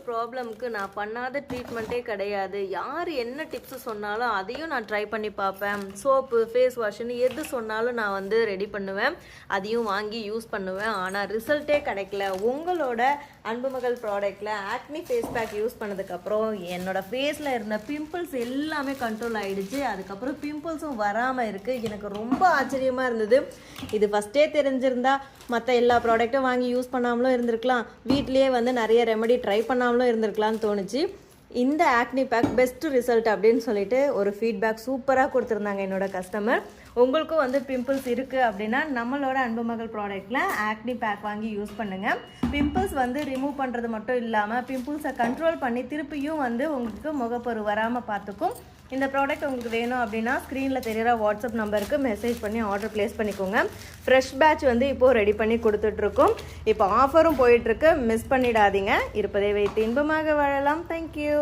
ப்ராப்ளம்க்கு நான் பண்ணாத ட்ரீட்மெண்ட்டே கிடையாது. யார் என்ன டிப்ஸ் சொன்னாலும் அதையும் நான் ட்ரை பண்ணி பார்ப்பேன். சோப்பு, ஃபேஸ் வாஷ்னு எது சொன்னாலும் நான் வந்து ரெடி பண்ணுவேன், அதையும் வாங்கி யூஸ் பண்ணுவேன். ஆனால் ரிசல்ட்டே கிடைக்கல. உங்களோட அன்புமகள் ப்ராடக்டில் ஆக்னி ஃபேஸ் பேக் யூஸ் பண்ணதுக்கப்புறம் என்னோட ஃபேஸில் இருந்த பிம்பிள்ஸ் எல்லாமே கண்ட்ரோல் ஆகிடுச்சு. அதுக்கப்புறம் பிம்பிள்ஸும் வராமல் இருக்குது. எனக்கு ரொம்ப ஆச்சரியமாக இருந்தது. இது ஃபஸ்ட்டே தெரிஞ்சிருந்தா மற்ற எல்லா ப்ராடக்ட்டும் வாங்கி யூஸ் பண்ணாமலும் இருந்திருக்கலாம், வீட்லேயே வந்து நிறைய ரெமெடி ட்ரை பண்ணாமலும் இருந்திருக்கலாம்னு தோணுச்சு. இந்த ஆக்னி பேக் பெஸ்ட் ரிசல்ட் அப்படின்னு சொல்லிட்டு ஒரு ஃபீட்பேக் சூப்பராக கொடுத்துருந்தாங்க என்னோட கஸ்டமர். உங்களுக்கும் வந்து பிம்பிள்ஸ் இருக்குது அப்படின்னா நம்மளோட அன்புமகள் ப்ராடக்டில் ஆக்னி பேக் வாங்கி யூஸ் பண்ணுங்கள். பிம்பிள்ஸ் வந்து ரிமூவ் பண்ணுறது மட்டும் இல்லாமல் பிம்பிள்ஸை கண்ட்ரோல் பண்ணி திருப்பியும் வந்து உங்களுக்கு முகப்பரு வராமல் பார்த்துக்கும். இந்த ப்ராடக்ட் உங்களுக்கு வேணும் அப்படின்னா ஸ்க்ரீனில் தெரிகிற வாட்ஸ்அப் நம்பருக்கு மெசேஜ் பண்ணி ஆர்டர் ப்ளேஸ் பண்ணிக்கோங்க. ஃப்ரெஷ் பேட்ச் வந்து இப்போது ரெடி பண்ணி கொடுத்துட்ருக்கோம். இப்போ ஆஃபரும் போயிட்டுருக்கு, மிஸ் பண்ணிடாதீங்க. இருப்பதை வைத்து இன்பமாக வாழலாம். தேங்க்யூ.